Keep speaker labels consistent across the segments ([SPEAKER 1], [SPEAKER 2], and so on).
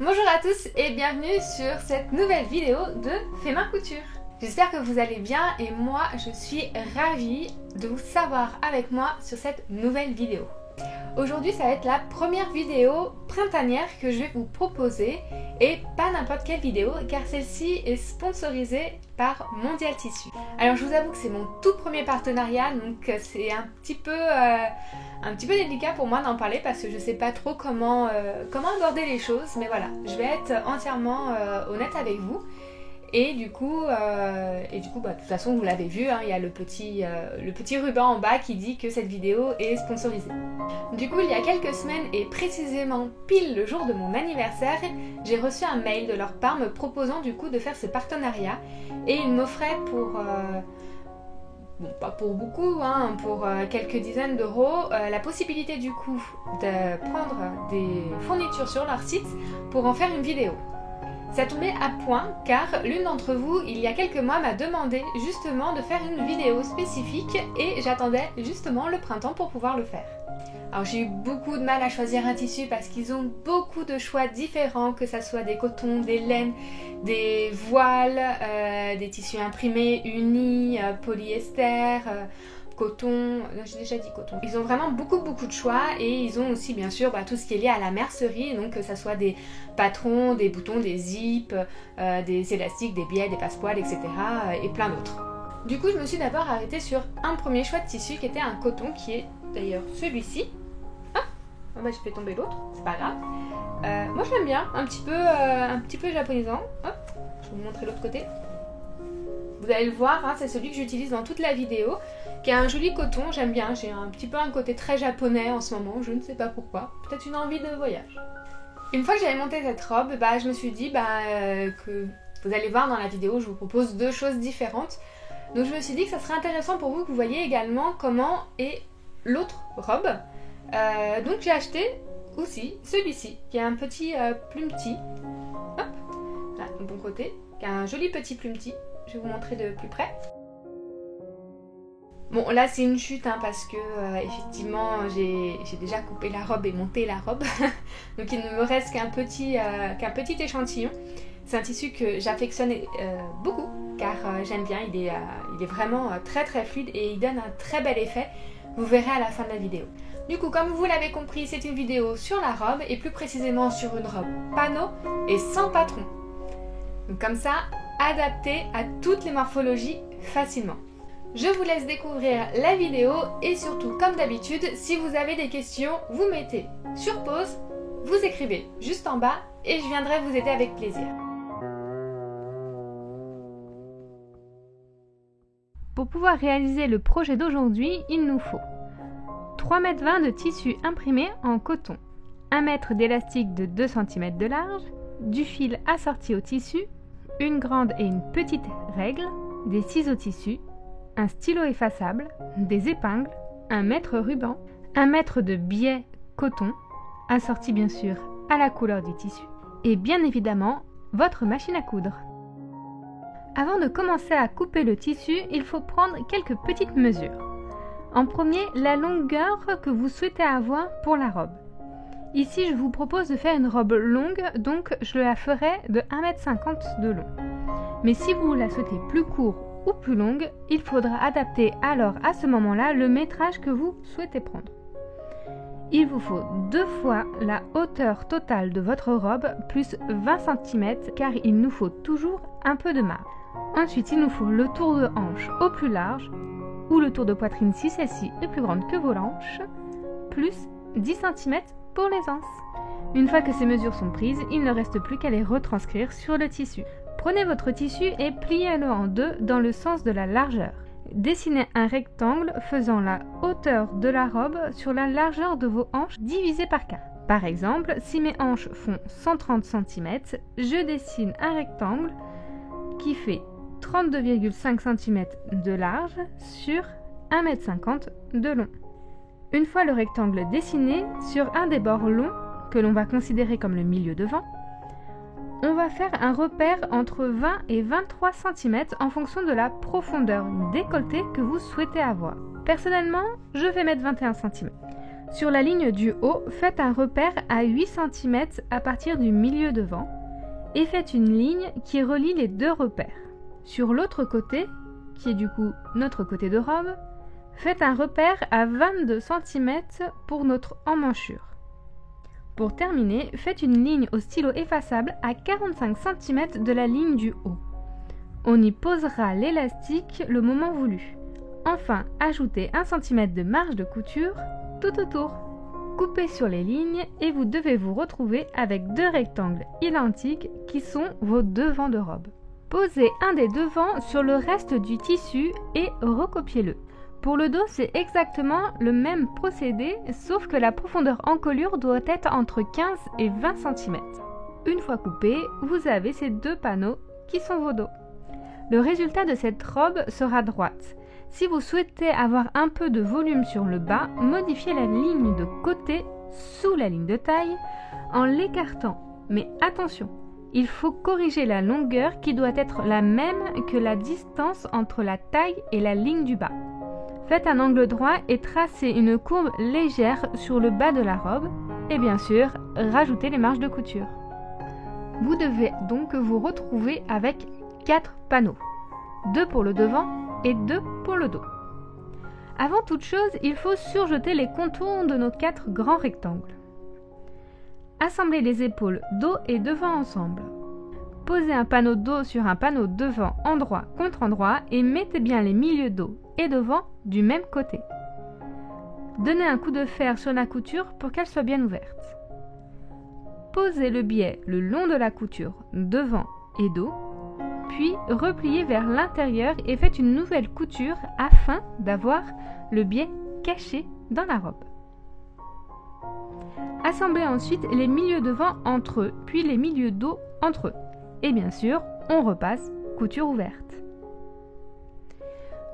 [SPEAKER 1] Bonjour à tous et bienvenue sur cette nouvelle vidéo de Fait Main Couture. J'espère que vous allez bien et moi je suis ravie de vous savoir avec moi sur cette nouvelle vidéo. Aujourd'hui ça va être la première vidéo printanière que je vais vous proposer et pas n'importe quelle vidéo car celle-ci est sponsorisée par Mondial Tissu. Alors je vous avoue que c'est mon tout premier partenariat donc c'est un petit peu délicat pour moi d'en parler parce que je sais pas trop comment aborder les choses, mais voilà, je vais être entièrement honnête avec vous. Et du coup, de toute façon vous l'avez vu, hein, il y a le petit ruban en bas qui dit que cette vidéo est sponsorisée. Du coup il y a quelques semaines et précisément pile le jour de mon anniversaire, j'ai reçu un mail de leur part me proposant du coup de faire ce partenariat et ils m'offraient pour... bon, pas pour beaucoup, hein, pour quelques dizaines d'euros, la possibilité du coup de prendre des fournitures sur leur site pour en faire une vidéo. Ça tombait à point car l'une d'entre vous, il y a quelques mois, m'a demandé justement de faire une vidéo spécifique et j'attendais justement le printemps pour pouvoir le faire. Alors j'ai eu beaucoup de mal à choisir un tissu parce qu'ils ont beaucoup de choix différents, que ça soit des cotons, des laines, des voiles, des tissus imprimés, unis, polyester, coton, j'ai déjà dit coton. Ils ont vraiment beaucoup de choix et ils ont aussi bien sûr tout ce qui est lié à la mercerie, donc que ça soit des patrons, des boutons, des zips, des élastiques, des biais, des passepoils, etc. Et plein d'autres. Du coup je me suis d'abord arrêtée sur un premier choix de tissu qui était un coton qui est d'ailleurs celui-ci. Ah bah j'ai fait tomber l'autre, c'est pas grave. Moi je l'aime bien, un petit peu japonisant. Hop, je vais vous montrer l'autre côté. Vous allez le voir, hein, c'est celui que j'utilise dans toute la vidéo, qui a un joli coton, j'aime bien, j'ai un petit peu un côté très japonais en ce moment, je ne sais pas pourquoi, peut-être une envie de voyage. Une fois que j'avais monté cette robe, je me suis dit que vous allez voir dans la vidéo, je vous propose deux choses différentes. Donc je me suis dit que ça serait intéressant pour vous que vous voyez également comment est l'autre robe. Donc j'ai acheté aussi celui-ci, qui a un petit plumetis, hop, là, du bon côté, qui a un joli petit plumetis. Je vais vous montrer de plus près. Bon là c'est une chute hein, parce que effectivement j'ai déjà coupé la robe et monté la robe. Donc il ne me reste qu'un petit échantillon. C'est un tissu que j'affectionne beaucoup car j'aime bien, il est vraiment très fluide et il donne un très bel effet. Vous verrez à la fin de la vidéo. Du coup comme vous l'avez compris, c'est une vidéo sur la robe et plus précisément sur une robe panneau et sans patron. Donc comme ça, adapté à toutes les morphologies facilement. Je vous laisse découvrir la vidéo et surtout, comme d'habitude, si vous avez des questions, vous mettez sur pause, vous écrivez juste en bas et je viendrai vous aider avec plaisir. Pour pouvoir réaliser le projet d'aujourd'hui, il nous faut 3,20 m de tissu imprimé en coton, 1 m d'élastique de 2 cm de large, du fil assorti au tissu, une grande et une petite règle, des ciseaux tissu, un stylo effaçable, des épingles, un mètre ruban, 1 mètre de biais coton, assorti bien sûr à la couleur du tissu, et bien évidemment votre machine à coudre. Avant de commencer à couper le tissu, il faut prendre quelques petites mesures. En premier, la longueur que vous souhaitez avoir pour la robe. Ici, je vous propose de faire une robe longue, donc je la ferai de 1,50 m de long. Mais si vous la souhaitez plus courte ou plus longue, il faudra adapter alors à ce moment-là le métrage que vous souhaitez prendre. Il vous faut 2 fois la hauteur totale de votre robe plus 20 cm car il nous faut toujours un peu de marge. Ensuite, il nous faut le tour de hanche au plus large ou le tour de poitrine si celle-ci est plus grande que vos hanches, plus 10 cm pour les anses. Une fois que ces mesures sont prises, il ne reste plus qu'à les retranscrire sur le tissu. Prenez votre tissu et pliez-le en deux dans le sens de la largeur. Dessinez un rectangle faisant la hauteur de la robe sur la largeur de vos hanches divisé par 4. Par exemple, si mes hanches font 130 cm, je dessine un rectangle qui fait 32,5 cm de large sur 1,50 m de long. Une fois le rectangle dessiné, sur un des bords longs, que l'on va considérer comme le milieu devant, on va faire un repère entre 20 et 23 cm en fonction de la profondeur décolletée que vous souhaitez avoir. Personnellement, je vais mettre 21 cm. Sur la ligne du haut, faites un repère à 8 cm à partir du milieu devant et faites une ligne qui relie les deux repères. Sur l'autre côté, qui est du coup notre côté de robe, faites un repère à 22 cm pour notre emmanchure. Pour terminer, faites une ligne au stylo effaçable à 45 cm de la ligne du haut. On y posera l'élastique le moment voulu. Enfin, ajoutez 1 cm de marge de couture tout autour. Coupez sur les lignes et vous devez vous retrouver avec deux rectangles identiques qui sont vos devants de robe. Posez un des devants sur le reste du tissu et recopiez-le. Pour le dos, c'est exactement le même procédé, sauf que la profondeur encolure doit être entre 15 et 20 cm. Une fois coupé, vous avez ces deux panneaux qui sont vos dos. Le résultat de cette robe sera droite. Si vous souhaitez avoir un peu de volume sur le bas, modifiez la ligne de côté sous la ligne de taille en l'écartant. Mais attention, il faut corriger la longueur qui doit être la même que la distance entre la taille et la ligne du bas. Faites un angle droit et tracez une courbe légère sur le bas de la robe et bien sûr, rajoutez les marges de couture. Vous devez donc vous retrouver avec 4 panneaux, 2 pour le devant et 2 pour le dos. Avant toute chose, il faut surjeter les contours de nos 4 grands rectangles. Assemblez les épaules dos et devant ensemble. Posez un panneau dos sur un panneau devant endroit contre endroit et mettez bien les milieux dos et devant du même côté. Donnez un coup de fer sur la couture pour qu'elle soit bien ouverte. Posez le biais le long de la couture devant et dos, puis repliez vers l'intérieur et faites une nouvelle couture afin d'avoir le biais caché dans la robe. Assemblez ensuite les milieux devant entre eux, puis les milieux dos entre eux. Et bien sûr, on repasse couture ouverte.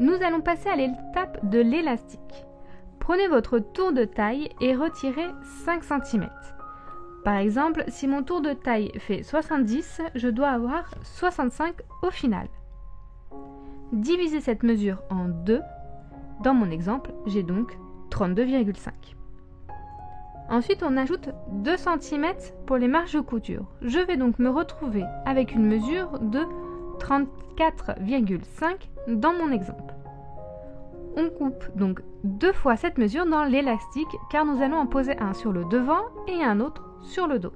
[SPEAKER 1] Nous allons passer à l'étape de l'élastique. Prenez votre tour de taille et retirez 5 cm. Par exemple, si mon tour de taille fait 70, je dois avoir 65 au final. Divisez cette mesure en 2. Dans mon exemple, j'ai donc 32,5. Ensuite, on ajoute 2 cm pour les marges de couture. Je vais donc me retrouver avec une mesure de 34,5 dans mon exemple. On coupe donc 2 fois cette mesure dans l'élastique car nous allons en poser un sur le devant et un autre sur le dos.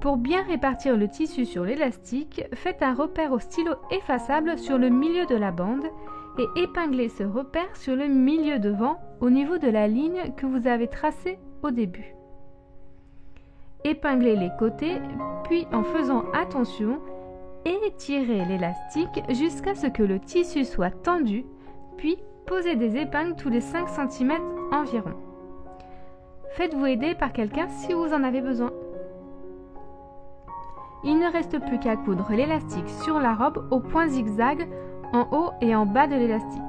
[SPEAKER 1] Pour bien répartir le tissu sur l'élastique, faites un repère au stylo effaçable sur le milieu de la bande et épinglez ce repère sur le milieu devant au niveau de la ligne que vous avez tracée au début. Épinglez les côtés, puis en faisant attention, étirez l'élastique jusqu'à ce que le tissu soit tendu, puis posez des épingles tous les 5 cm environ. Faites-vous aider par quelqu'un si vous en avez besoin. Il ne reste plus qu'à coudre l'élastique sur la robe au point zigzag en haut et en bas de l'élastique.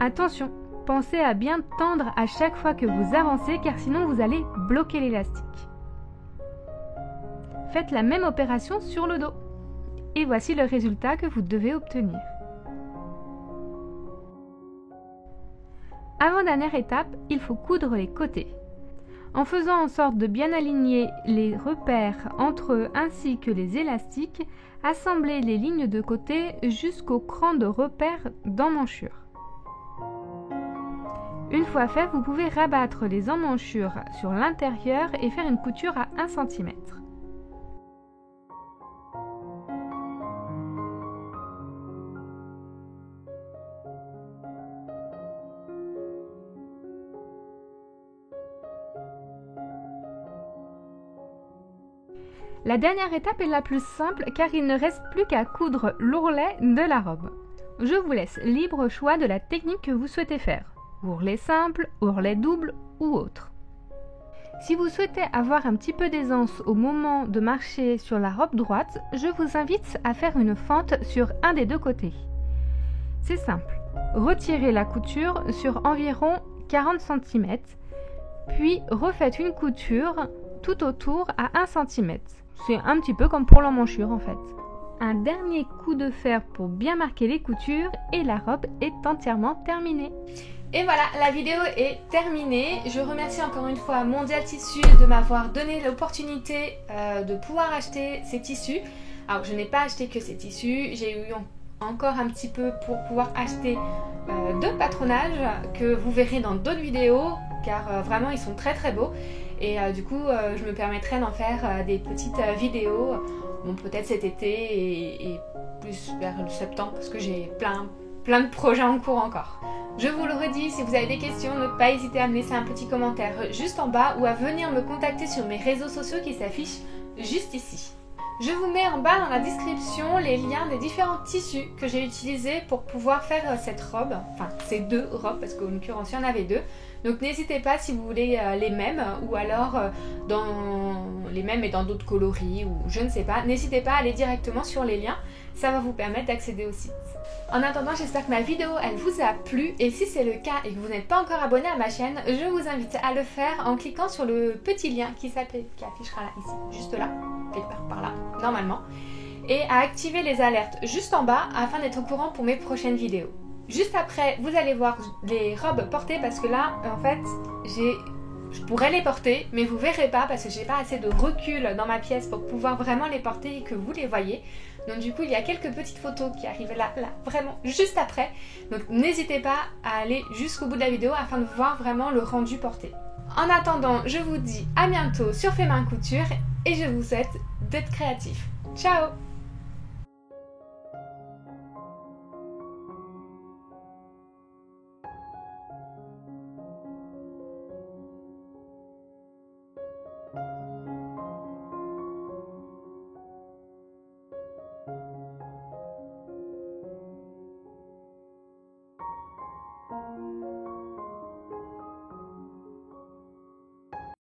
[SPEAKER 1] Attention, pensez à bien tendre à chaque fois que vous avancez car sinon vous allez bloquer l'élastique. Faites la même opération sur le dos. Et voici le résultat que vous devez obtenir. Avant-dernière étape, il faut coudre les côtés. En faisant en sorte de bien aligner les repères entre eux ainsi que les élastiques, assemblez les lignes de côté jusqu'au cran de repère d'emmanchure. Une fois fait, vous pouvez rabattre les emmanchures sur l'intérieur et faire une couture à 1 cm. La dernière étape est la plus simple car il ne reste plus qu'à coudre l'ourlet de la robe. Je vous laisse libre choix de la technique que vous souhaitez faire. Ourlet simple, ourlet double ou autre. Si vous souhaitez avoir un petit peu d'aisance au moment de marcher sur la robe droite, je vous invite à faire une fente sur un des deux côtés. C'est simple. Retirez la couture sur environ 40 cm, puis refaites une couture tout autour à 1 cm. C'est un petit peu comme pour l'emmanchure en fait. Un dernier coup de fer pour bien marquer les coutures et la robe est entièrement terminée. Et voilà, la vidéo est terminée. Je remercie encore une fois Mondial Tissu de m'avoir donné l'opportunité de pouvoir acheter ces tissus. Alors je n'ai pas acheté que ces tissus, j'ai eu encore un petit peu pour pouvoir acheter de patronage que vous verrez dans d'autres vidéos car vraiment ils sont très très beaux. Et du coup je me permettrai d'en faire des petites vidéos, bon peut-être cet été et plus vers le septembre parce que j'ai plein de projets en cours encore. Je vous le redis, si vous avez des questions, ne pas hésiter à me laisser un petit commentaire juste en bas ou à venir me contacter sur mes réseaux sociaux qui s'affichent juste ici. Je vous mets en bas dans la description les liens des différents tissus que j'ai utilisés pour pouvoir faire cette robe, enfin ces deux robes parce qu'en l'occurrence il y en avait deux. Donc n'hésitez pas si vous voulez les mêmes ou alors dans les mêmes et dans d'autres coloris ou je ne sais pas, n'hésitez pas à aller directement sur les liens, ça va vous permettre d'accéder au site. En attendant, j'espère que ma vidéo elle vous a plu et si c'est le cas et que vous n'êtes pas encore abonné à ma chaîne, je vous invite à le faire en cliquant sur le petit lien qui affichera là, ici, juste là, quelque part par là, normalement, et à activer les alertes juste en bas afin d'être au courant pour mes prochaines vidéos. Juste après, vous allez voir les robes portées parce que là, en fait, je pourrais les porter, mais vous verrez pas parce que j'ai pas assez de recul dans ma pièce pour pouvoir vraiment les porter et que vous les voyez. Donc du coup, il y a quelques petites photos qui arrivent là, vraiment juste après. Donc n'hésitez pas à aller jusqu'au bout de la vidéo afin de voir vraiment le rendu porté. En attendant, je vous dis à bientôt sur Fait Main Couture et je vous souhaite d'être créatifs. Ciao!